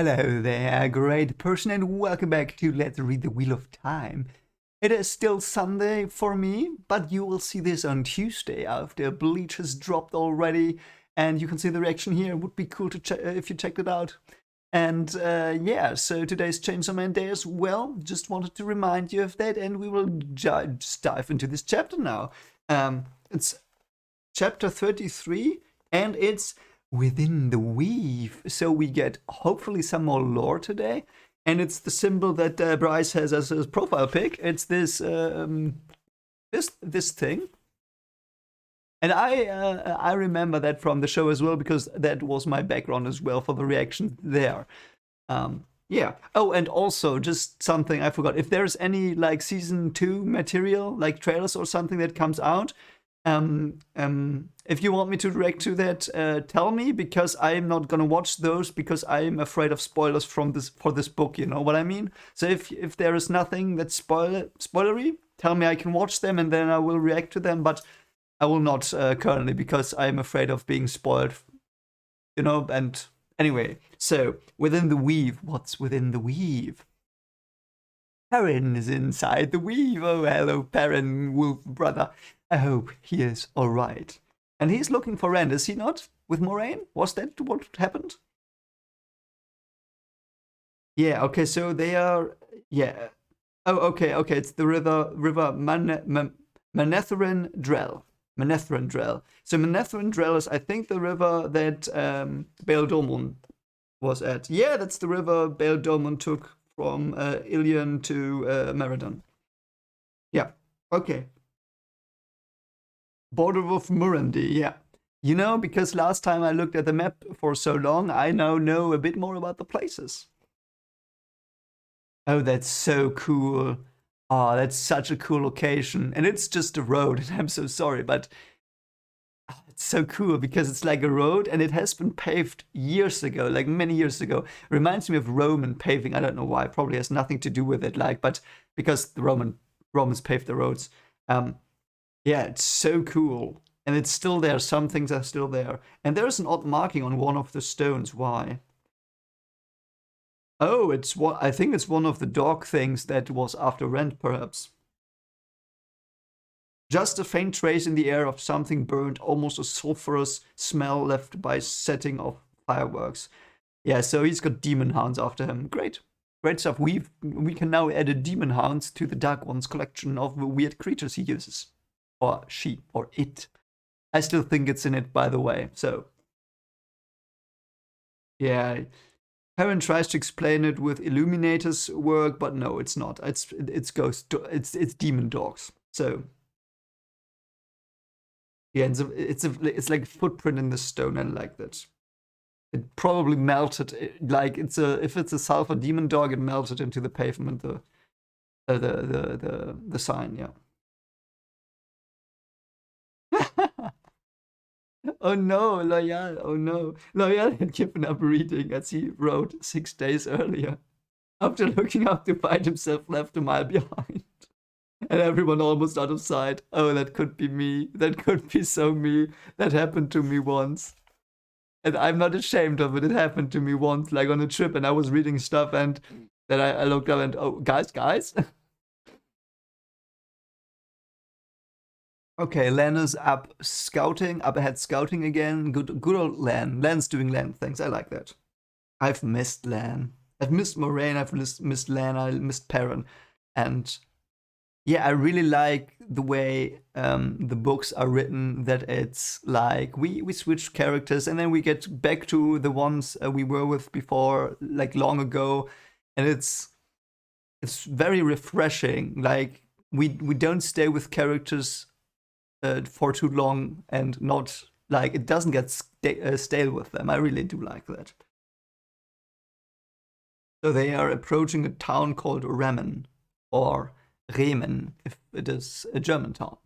Hello there, great person, and welcome back to Let's Read the Wheel of Time. It is still Sunday for me, but you will see this on Tuesday after Bleach has dropped already, and you can see the reaction here. It would be cool to check if you checked it out. And yeah, so today's Chainsaw Man Day as well. Just wanted to remind you of that, and we will just dive into this chapter now. It's chapter 33, and it's Within the Weave. So we get hopefully some more lore today, and it's the symbol that Bryce has as his profile pic. It's this this thing, and I remember that from the show as well because that was my background as well for the reaction there. Yeah. Oh, and also just something I forgot. If there's any like season 2 material, like trailers or something that comes out, if you want me to react to that, tell me, because I'm not gonna watch those because I'm afraid of spoilers from this book. You know what I mean? So if there is nothing that's spoilery, tell me. I can watch them and then I will react to them. But I will not currently because I'm afraid of being spoiled. You know. And anyway, so within the weave, what's within the weave? Perrin is inside the weave. Oh, hello, Perrin, wolf brother. I hope he is all right. And he's looking for Rand, is he not? With Moraine? Was that what happened? Yeah, okay, so they are... Yeah. Oh, okay. It's the river Manetheren Drell. Manetheren Drell. So Manetheren Drell is, I think, the river that Bael Domon was at. Yeah, that's the river Bael Domon took from Ilion to Marathon. Yeah, okay. Border of Murundi, yeah. You know, because last time I looked at the map for so long, I now know a bit more about the places. Oh, that's so cool. Oh, that's such a cool location. And it's just a road, and I'm so sorry, but it's so cool because it's like a road and it has been paved years ago, like many years ago. Reminds me of Roman paving. I don't know why. Probably has nothing to do with it, like, but because the Romans paved the roads. Yeah, it's so cool. And it's still there. Some things are still there. And there's an odd marking on one of the stones. Why? Oh, it's what I think it's one of the dog things that was after Rand, perhaps. Just a faint trace in the air of something burned, almost a sulfurous smell left by setting of fireworks. Yeah, so he's got demon hounds after him. Great. Great stuff. We can now add a demon hounds to the Dark One's collection of weird creatures he uses. Or she, or it. I still think it's in it, by the way, so. Yeah. Perrin tries to explain it with Illuminator's work, but no, it's not. It's ghost, it's demon dogs. So yeah, it's like a footprint in the stone. I like that. It probably melted. Like if it's a sulfur demon dog, it melted into the pavement. The sign. Yeah. Oh no, Loyal. Oh no. Loyal had given up reading as he wrote 6 days earlier. After looking up to find himself left a mile behind. And everyone almost out of sight. Oh, that could be me. That could be so me. That happened to me once. And I'm not ashamed of it. It happened to me once, like on a trip, and I was reading stuff, and then I looked up and, oh, guys. Okay, Len is up ahead scouting again. Good old Len. Len's doing Len things. I like that. I've missed Len. I've missed Moraine. I've missed Len. I missed Perrin. And yeah, I really like the way the books are written. That it's like we switch characters and then we get back to the ones we were with before, like long ago, and it's very refreshing. Like we don't stay with characters for too long and not like it doesn't get stale with them. I really do like that. So they are approaching a town called Remen, or Remen if it is a German town.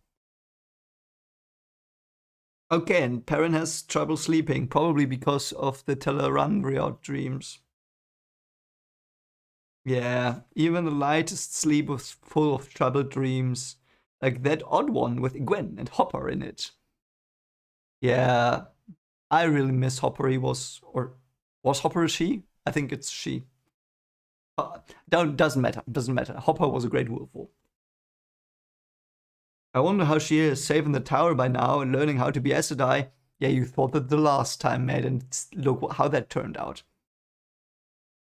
Okay, and Perrin has trouble sleeping, probably because of the Teleranriot dreams. Yeah, even the lightest sleep was full of troubled dreams, like that odd one with Gwen and Hopper in it. Yeah, I really miss Hopper. Was Hopper a she? I think it's she. Doesn't matter. Doesn't matter. Hopper was a great wolf. I wonder how she is, safe in the tower by now and learning how to be Aes Sedai. Yeah, you thought that the last time, mate, and look how that turned out.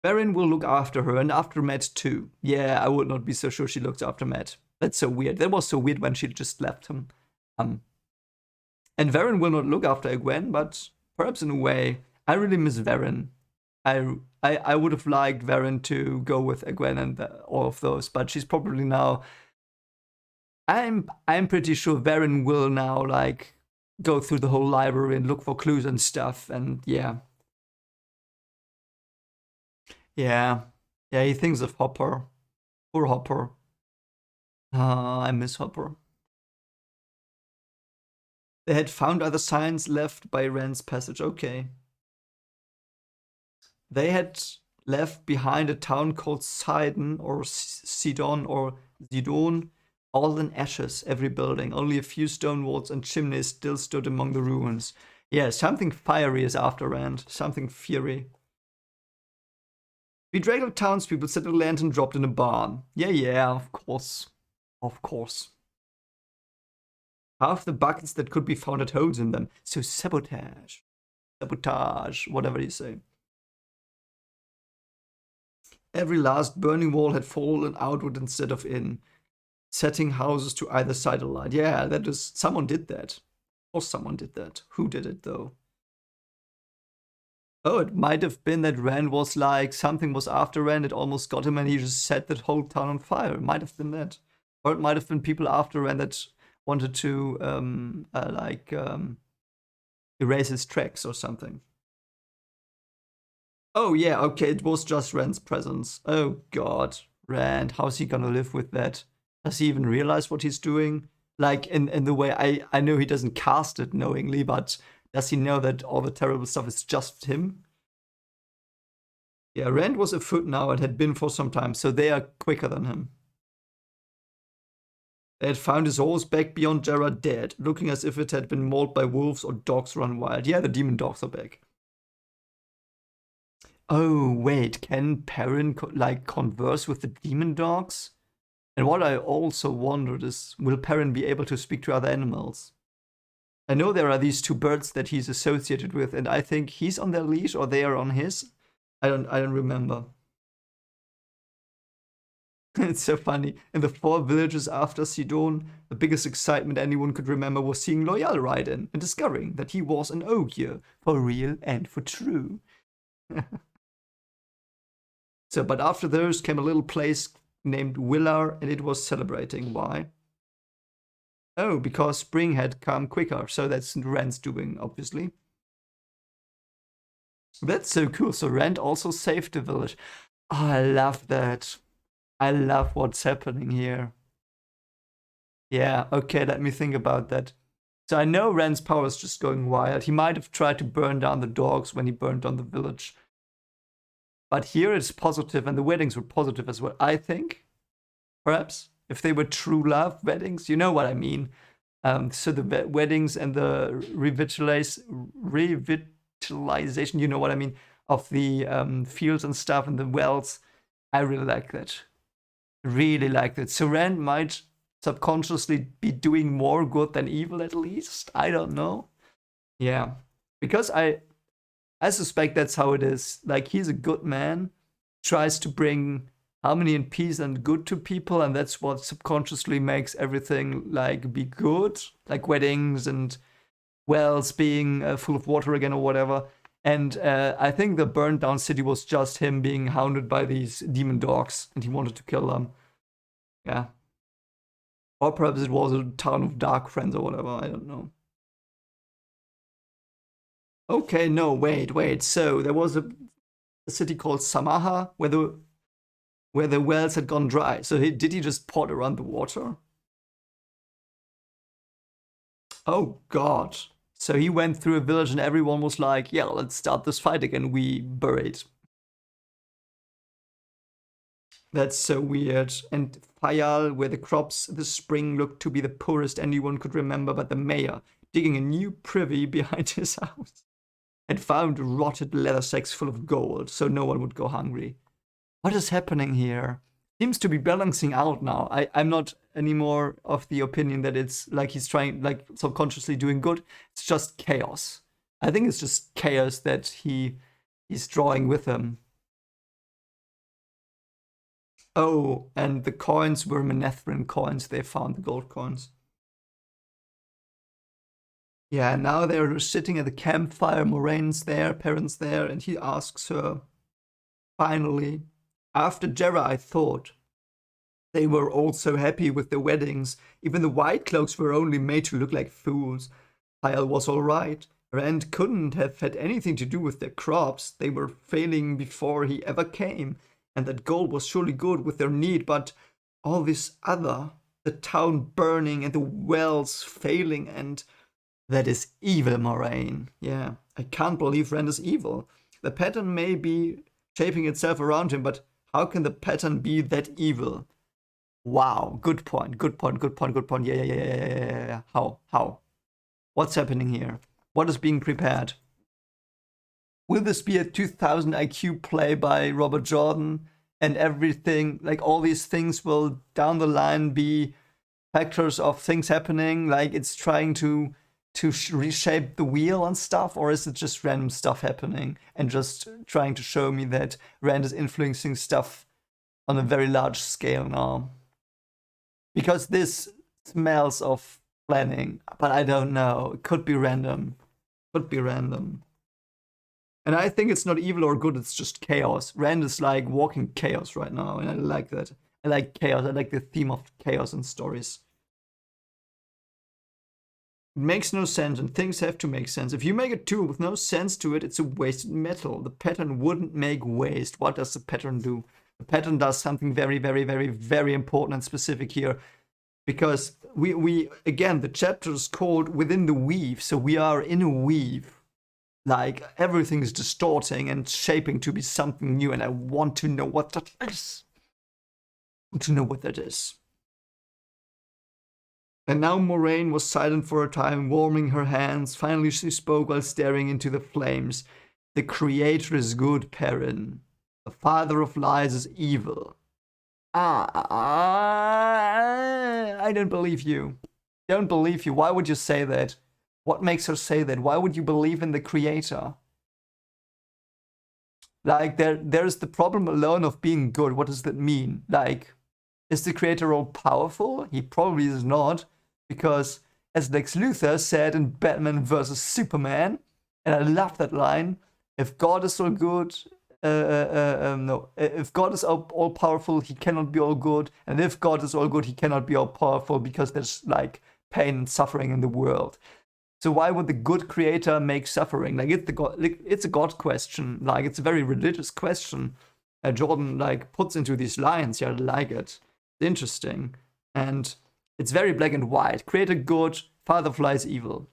Perrin will look after her and after Matt too. Yeah, I would not be so sure she looks after Matt. That's so weird. That was so weird when she just left him. And Varen will not look after Egwene, but perhaps in a way, I really miss Varen. I would have liked Varen to go with Egwene and all of those, but she's probably now. I'm pretty sure Varen will now like go through the whole library and look for clues and stuff, and yeah. Yeah, he thinks of Hopper. Poor Hopper. I miss Hopper. They had found other signs left by Rand's passage. Okay. They had left behind a town called Sidon or Sidon or Zidon, all in ashes, every building. Only a few stone walls and chimneys still stood among the ruins. Yeah, something fiery is after Rand. Something fury. Bedraggled townspeople set a lantern dropped in a barn. Yeah, of course. Of course. Half the buckets that could be found had holes in them. So sabotage. Sabotage, whatever you say. Every last burning wall had fallen outward instead of in, setting houses to either side alight. Yeah, that is. Someone did that. Or someone did that. Who did it though? Oh, it might have been that Rand was like, something was after Rand, it almost got him and he just set that whole town on fire. It might have been that. Or it might have been people after Rand that wanted to, erase his tracks or something. Oh, yeah, okay, it was just Rand's presence. Oh, God. Rand, how's he gonna live with that? Does he even realize what he's doing? Like, in the way, I know he doesn't cast it knowingly, but does he know that all the terrible stuff is just him? Yeah, Rand was afoot now and had been for some time, so they are quicker than him. They had found his horse back beyond Jarrah dead, looking as if it had been mauled by wolves or dogs run wild. Yeah, the demon dogs are back. Oh, wait, can Perrin converse with the demon dogs? And what I also wondered is, will Perrin be able to speak to other animals? I know there are these two birds that he's associated with, and I think he's on their leash or they are on his. I don't remember. It's so funny. In the 4 villages after Sidon, the biggest excitement anyone could remember was seeing Loyal ride in and discovering that he was an Ogier, for real and for true. So, but after those came a little place named Willar, and it was celebrating. Why? Oh, because spring had come quicker, so that's Rand's doing, obviously. That's so cool. So Rand also saved the village. Oh, I love that. I love what's happening here. Yeah, okay, let me think about that. So I know Rand's power is just going wild. He might have tried to burn down the dogs when he burned down the village. But here it's positive, and the weddings were positive as well. I think, perhaps, if they were true love weddings, you know what I mean. So the weddings and the revitalization, you know what I mean, of the fields and stuff and the wells. I really like that. Really like that. So Rand might subconsciously be doing more good than evil, at least. I don't know. Yeah, because I suspect that's how it is. Like, he's a good man, tries to bring harmony and peace and good to people, and that's what subconsciously makes everything like be good, like weddings and wells being full of water again or whatever. And I think the burned down city was just him being hounded by these demon dogs, and he wanted to kill them. Yeah. Or perhaps it was a town of dark friends or whatever, I don't know. Okay, no, wait. So there was a city called Samaha where the wells had gone dry. So did he just pot around the water? Oh God. So he went through a village and everyone was like, yeah, let's start this fight again. We buried. That's so weird. And Fayal, where the crops this spring looked to be the poorest anyone could remember, but the mayor digging a new privy behind his house. and found rotted leather sacks full of gold, so no one would go hungry. What is happening here? Seems to be balancing out now. I'm not anymore of the opinion that it's like he's trying, like subconsciously doing good. It's just chaos. I think it's just chaos that he's drawing with him. Oh, and the coins were Manethrin coins. They found the gold coins. Yeah, now they're sitting at the campfire. Moraine's there, Perrin's there, and he asks her, finally, after Jera, I thought. They were all so happy with their weddings. Even the white cloaks were only made to look like fools. Kyle was all right. Rand couldn't have had anything to do with their crops. They were failing before he ever came. And that gold was surely good with their need, but all this other, the town burning and the wells failing, and that is evil, Moraine. Yeah, I can't believe Rand is evil. The pattern may be shaping itself around him, but how can the pattern be that evil? Wow, good point, good point, good point, good point. Yeah. How? What's happening here? What is being prepared? Will this be a 2000 IQ play by Robert Jordan, and everything, like all these things will down the line be factors of things happening, like it's trying to reshape the wheel and stuff, or is it just random stuff happening and just trying to show me that Rand is influencing stuff on a very large scale now? Because this smells of planning, but I don't know. It could be random. Could be random. And I think it's not evil or good, it's just chaos. Rand is like walking chaos right now, and I like that. I like chaos. I like the theme of chaos in stories. It makes no sense, and things have to make sense. If you make a tool with no sense to it, it's a wasted metal. The pattern wouldn't make waste. What does the pattern do? The pattern does something very, very, very, very important and specific here. Because we again, the chapter is called Within the Weave, so we are in a weave. Like, everything is distorting and shaping to be something new, and I want to know what that is. I want to know what that is. And now Moraine was silent for a time, warming her hands. Finally she spoke while staring into the flames. The Creator is good, Perrin. The father of lies is evil. I don't believe you. Don't believe you. Why would you say that? What makes her say that? Why would you believe in the Creator? Like, there's the problem alone of being good. What does that mean? Like, is the Creator all powerful? He probably is not, because as Lex Luthor said in Batman vs Superman, and I love that line, if God is all good, if God is all powerful, he cannot be all good, and if God is all good, he cannot be all powerful, because there's like pain and suffering in the world. So why would the good Creator make suffering? Like, it's a God question. Like, it's a very religious question. Jordan like puts into these lines. Yeah, I like it. It's interesting, and it's very black and white. Creator good, father of lies evil.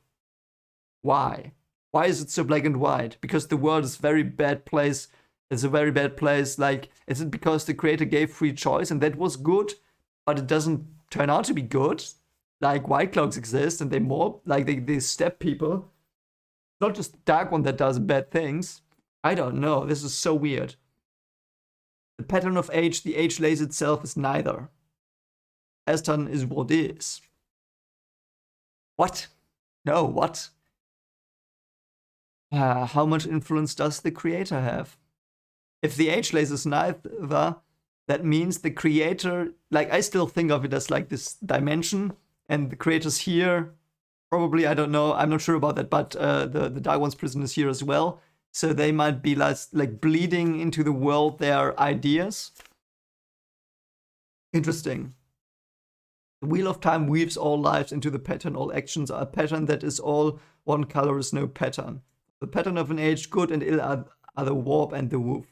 Why? Why is it so black and white? Because the world is a very bad place. It's a very bad place. Like, is it because the Creator gave free choice and that was good, but it doesn't turn out to be good? Like, white cloaks exist and they mob, like they stab people. Not just the Dark One that does bad things. I don't know. This is so weird. The pattern of age, the age lays itself is neither. Aston is what is. What? No, what? How much influence does the Creator have? If the age lays is neither, that means the Creator, like, I still think of it as like this dimension, and the Creator's here. Probably, I don't know, I'm not sure about that, but the Dark One's prison is here as well. So they might be like bleeding into the world their ideas. Interesting. The Wheel of Time weaves all lives into the pattern. All actions are a pattern that is all. One color is no pattern. The pattern of an age, good and ill are the warp and the woof.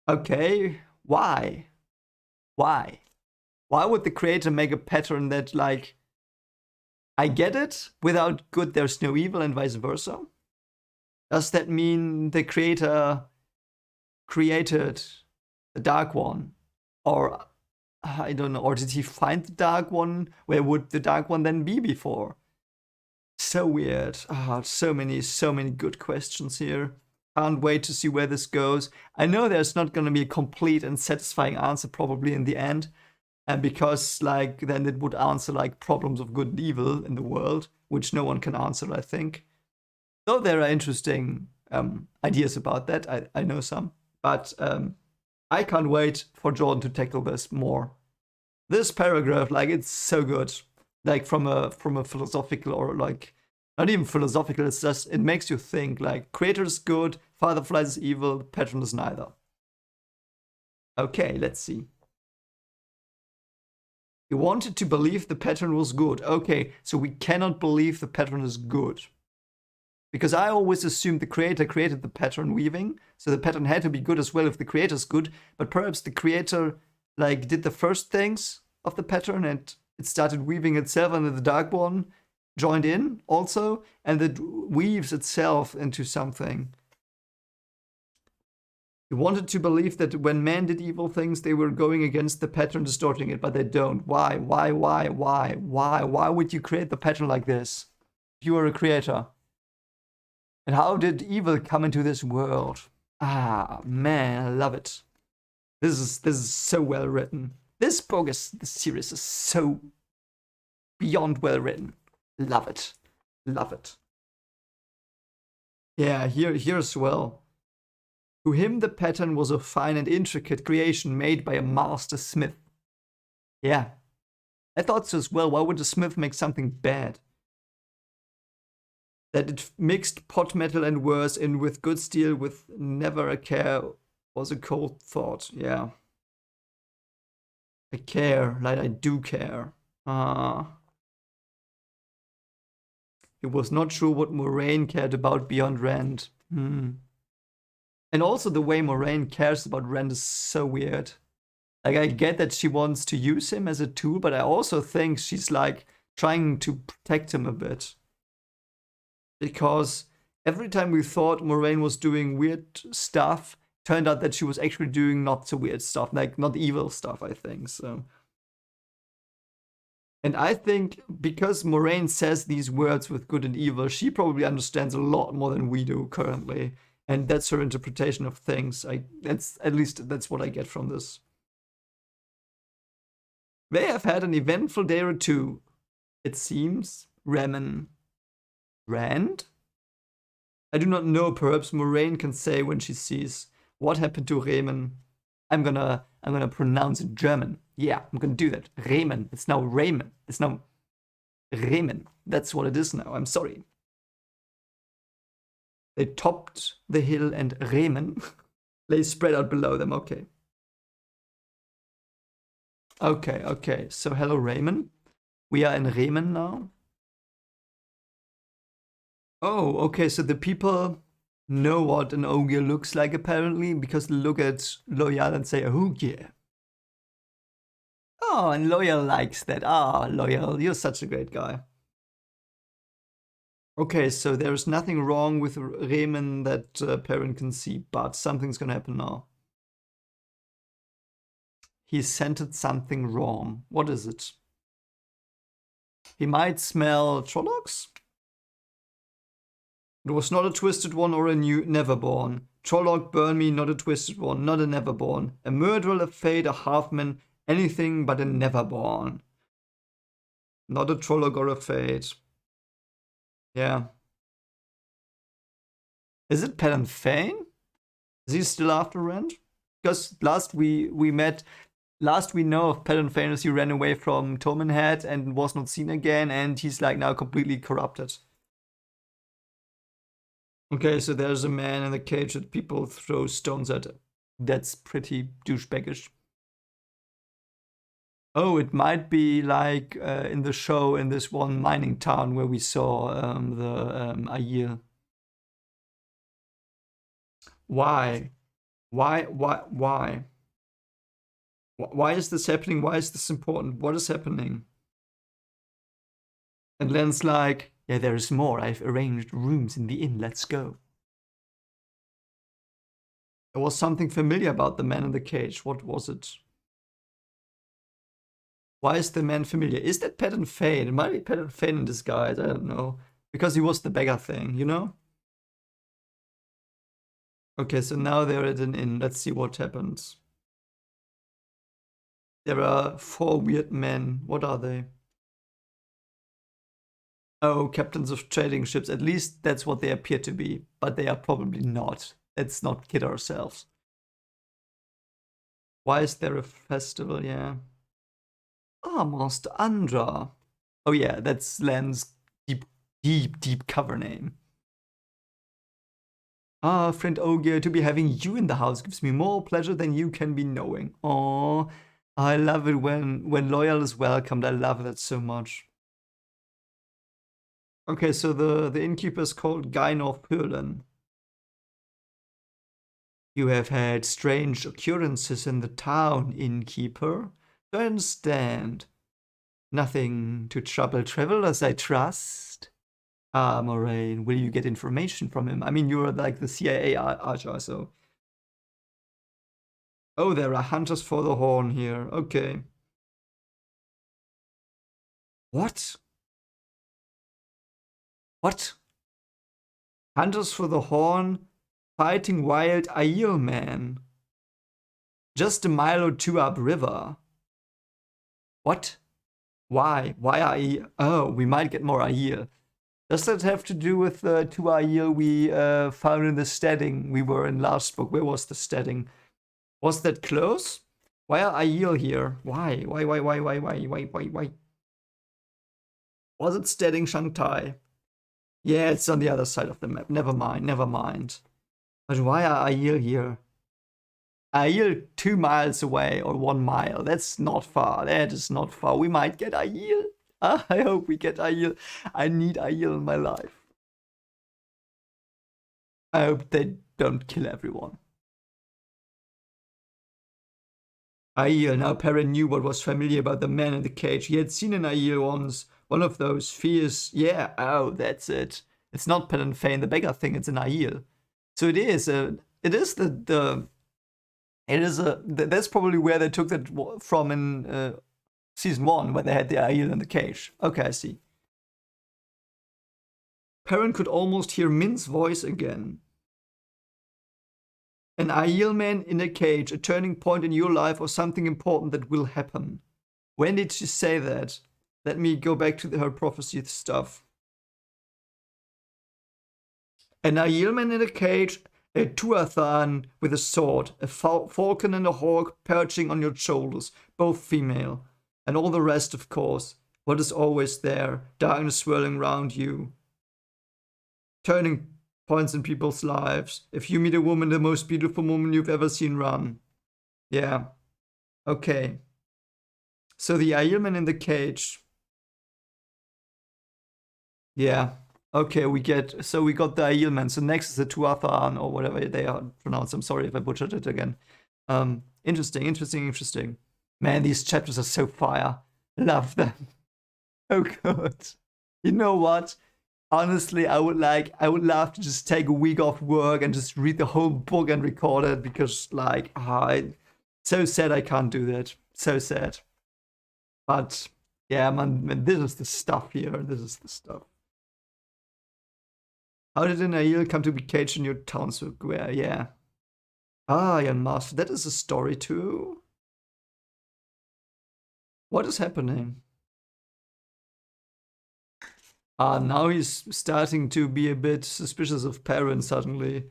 Okay, why? Why? Why would the Creator make a pattern that, like, I get it, without good there's no evil and vice versa? Does that mean the Creator created the Dark One? Or, I don't know, or did he find the Dark One? Where would the Dark One then be before? so weird. Ah, so many good questions here. Can't wait to see where this goes. I know there's not gonna be a complete and satisfying answer probably in the end. And because like then it would answer like problems of good and evil in the world, which no one can answer, I think. Though there are interesting ideas about that, I know some. But I can't wait for Jordan to tackle this more. This paragraph, like it's so good. Like from a philosophical or like not even philosophical, it's just it makes you think like creator is good, father flies is evil, patron is neither. Okay, let's see. You wanted to believe the pattern was good. Okay, so we cannot believe the pattern is good. Because I always assumed the creator created the pattern weaving, so the pattern had to be good as well if the creator's good, but perhaps the creator like did the first things of the pattern and it started weaving itself, and then the dark one joined in also, and it weaves itself into something. You wanted to believe that when men did evil things, they were going against the pattern, distorting it, but they don't. Why? Why would you create the pattern like this? If you are a creator. And how did evil come into this world? Ah, man, I love it. This is so well written. This series is so beyond well written. Love it. Love it. Yeah, here as well. To him, the pattern was a fine and intricate creation made by a master smith. Yeah, I thought so as well. Why would a smith make something bad? That it mixed pot metal and worse in with good steel with never a care was a cold thought. Yeah. I care, like I do care. He was not sure what Moraine cared about beyond Rand. And also the way Moraine cares about Rand is so weird. Like I get that she wants to use him as a tool, but I also think she's like trying to protect him a bit. Because every time we thought Moraine was doing weird stuff, turned out that she was actually doing not so weird stuff, like not evil stuff, I think. So, and I think because Moraine says these words with good and evil, she probably understands a lot more than we do currently. And that's her interpretation of things. At least that's what I get from this. They have had an eventful day or two, it seems. Rand? I do not know. Perhaps Moraine can say when she sees what happened to Remen. I'm gonna pronounce it German. Yeah, I'm gonna do that. Remen. It's now Raymond. It's now Remen. That's what it is now. I'm sorry. They topped the hill and Remen lay spread out below them. Okay. Okay. So hello, Remen. We are in Remen now. Oh, okay. So the people know what an ogre looks like apparently because they look at Loyal and say, "Oh yeah." Oh, and Loyal likes that. Ah, Loyal, you're such a great guy. Okay, so there's nothing wrong with Remen that Perrin can see, but something's gonna happen now. He scented something wrong. What is it? He might smell Trollocs? It was not a twisted one or a new Neverborn. Trolloc, burn me, not a twisted one, not a Neverborn. A murderer, a fade, a halfman, anything but a Neverborn. Not a Trolloc or a fade. Yeah. Is it Palan Fane? Is he still after Rand? Because last we know of Palan Fane is he ran away from Tormenhead and was not seen again, and he's like now completely corrupted. Okay, so there's a man in the cage that people throw stones at. That's pretty douchebaggish. Oh, it might be like in the show in this one mining town where we saw the Aiel. Why? Why is this happening? Why is this important? What is happening? And Len's like, yeah, there is more. I've arranged rooms in the inn. Let's go. There was something familiar about the man in the cage. What was it? Why is the man familiar? Is that Palan Fane? It might be Palan Fane in disguise. I don't know. Because he was the beggar thing, you know? Okay, so now they're at an inn. Let's see what happens. There are 4 weird men. What are they? Oh, captains of trading ships. At least that's what they appear to be. But they are probably not. Let's not kid ourselves. Why is there a festival? Yeah. Ah, Master Andra. Oh yeah, that's Len's deep cover name. Ah, friend Ogier, to be having you in the house gives me more pleasure than you can be knowing. Oh, I love it when loyal is welcomed. I love that so much. Okay, so the innkeeper is called Gainor Purlen. You have had strange occurrences in the town, innkeeper. Do I understand? Nothing to trouble travelers, I trust. Ah, Moraine, will you get information from him? I mean, you're like the CIA archer, so. Oh, there are hunters for the horn here. Okay. What? What? Hunters for the horn fighting wild Aiel men. Just a mile or two upriver. What? Why? Why Aiel? Oh, we might get more Aiel. Does that have to do with the 2 Aiel we found in the steading we were in last book? Where was the steading? Was that close? Why are Aiel here? Why? Why? Was it steading Shanghai? Yeah, it's on the other side of the map. Never mind, never mind. But why are Aiel here? Aiel 2 miles away or 1 mile. That's not far. That is not far. We might get Aiel. I hope we get Aiel. I need Aiel in my life. I hope they don't kill everyone. Aiel, now Perrin knew what was familiar about the man in the cage. He had seen an Aiel once. One of those fierce. Yeah, oh, that's it. It's not Perrin Fane, the beggar thing. It's an Aiel. So it is. That's probably where they took that from in season 1, where they had the Aiel in the cage. Okay, I see. Perrin could almost hear Min's voice again. An Aiel man in a cage, a turning point in your life or something important that will happen. When did she say that? Let me go back to her prophecy stuff. An Aiel man in a cage, a Tuathan with a sword, a falcon and a hawk perching on your shoulders, both female. And all the rest, of course. What is always there, darkness swirling round you. Turning points in people's lives. If you meet a woman, the most beautiful woman you've ever seen run. Yeah. Okay. So the Aiel man in the cage. Yeah. Okay, we got the Aiel man. So next is the Tuathan or whatever they are pronounced. I'm sorry if I butchered it again. Interesting. Man, these chapters are so fire. Love them. Oh god. You know what? Honestly, I would love to just take a week off work and just read the whole book and record it because so sad I can't do that. So sad. But yeah, man, this is the stuff here. This is the stuff. How did an Aiel come to be caged in your town square? Yeah. Ah, young master, that is a story too. What is happening? Now he's starting to be a bit suspicious of Perrin suddenly.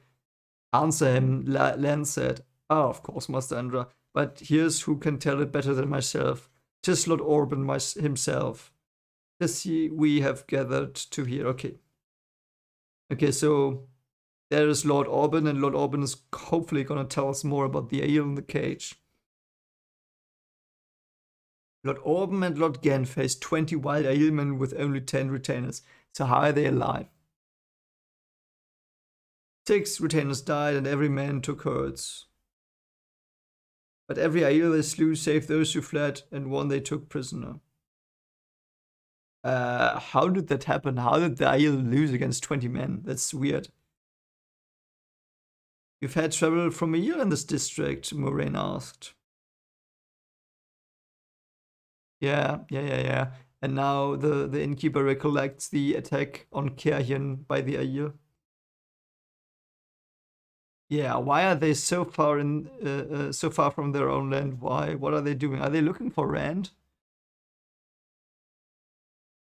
Answer him, Lan said. Ah, of course, Master Andra. But here's who can tell it better than myself. 'Tis Lord Orban himself. 'Tis we have gathered to hear. Okay. Okay, so there is Lord Orban, and Lord Orban is hopefully gonna tell us more about the Aiel in the cage. Lord Orban and Lord Gen faced 20 wild Aielmen with only 10 retainers. So how are they alive? 6 retainers died and every man took hurts. But every Aiel they slew save those who fled, and one they took prisoner. How did that happen? How did the Aiel lose against 20 men? That's weird. You've had trouble from a year in this district, Moraine asked. Yeah. And now the innkeeper recollects the attack on Kerchen by the Air. Yeah, why are they so far so far from their own land? Why? What are they doing? Are they looking for Rand?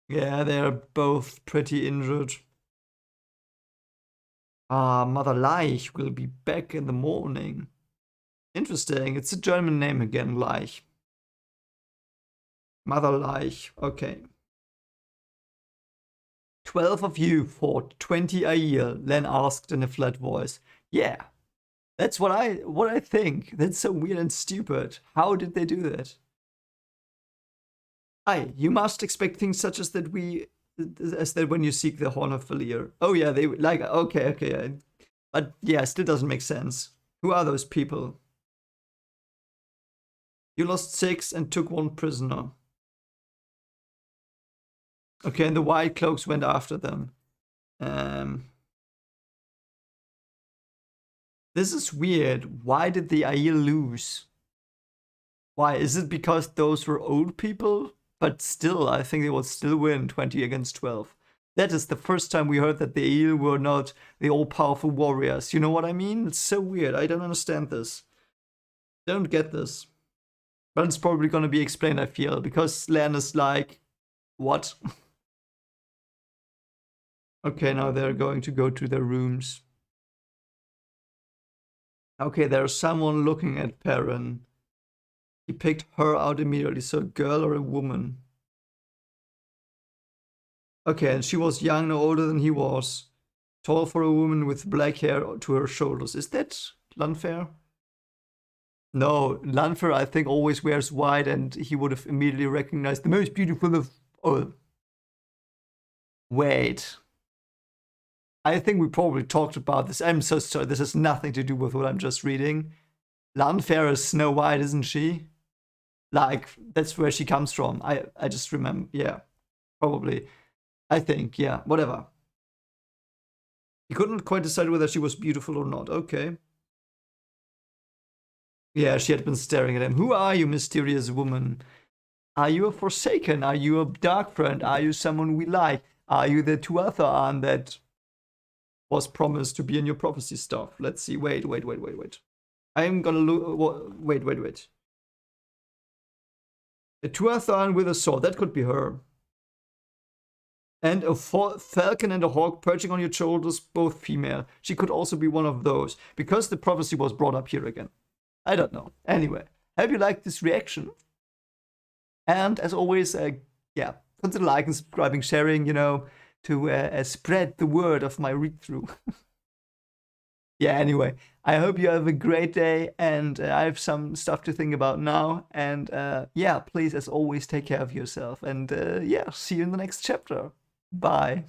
Yeah, they're both pretty injured. Mother Leich will be back in the morning. Interesting. It's a German name again, Leich. Mother Leich. Okay. 12 of you fought 20 a year, Len asked in a flat voice. Yeah, that's what I think. That's so weird and stupid. How did they do that? Aye, you must expect things such as that when you seek the Horn of Valir. Oh yeah, they like okay. But yeah, still doesn't make sense. Who are those people? You lost 6 and took 1 prisoner. Okay, and the White Cloaks went after them. This is weird. Why did the Aiel lose? Why? Is it because those were old people? But still, I think they will still win 20 against 12. That is the first time we heard that the Aiel were not the all-powerful warriors. You know what I mean? It's so weird. I don't understand this. Don't get this. But it's probably gonna be explained, I feel, because Lan is like, what? Okay, now they're going to go to their rooms. Okay, there's someone looking at Perrin. He picked her out immediately, so a girl or a woman. Okay, and she was young, no older than he was. Tall for a woman with black hair to her shoulders. Is that Lanfair? No, Lanfair I think always wears white, and he would have immediately recognized the most beautiful of all. Wait. I think we probably talked about this. I'm so sorry, this has nothing to do with what I'm just reading. Lanfair is Snow White, isn't she? Like, that's where she comes from. I just remember, yeah, probably. I think, yeah, whatever. He couldn't quite decide whether she was beautiful or not. Okay. Yeah, she had been staring at him. Who are you, mysterious woman? Are you a Forsaken? Are you a dark friend? Are you someone we like? Are you the Tuatha that was promised to be in your prophecy stuff? Let's see. Wait. I'm gonna look. Wait. A Tuatha with a sword. That could be her. And a falcon and a hawk perching on your shoulders, both female. She could also be one of those, because the prophecy was brought up here again. I don't know. Anyway, hope you liked this reaction. And as always, yeah, consider liking, subscribing, sharing, to spread the word of my read-through. Yeah, anyway, I hope you have a great day, and I have some stuff to think about now. And yeah, please, as always, take care of yourself. And yeah, see you in the next chapter. Bye.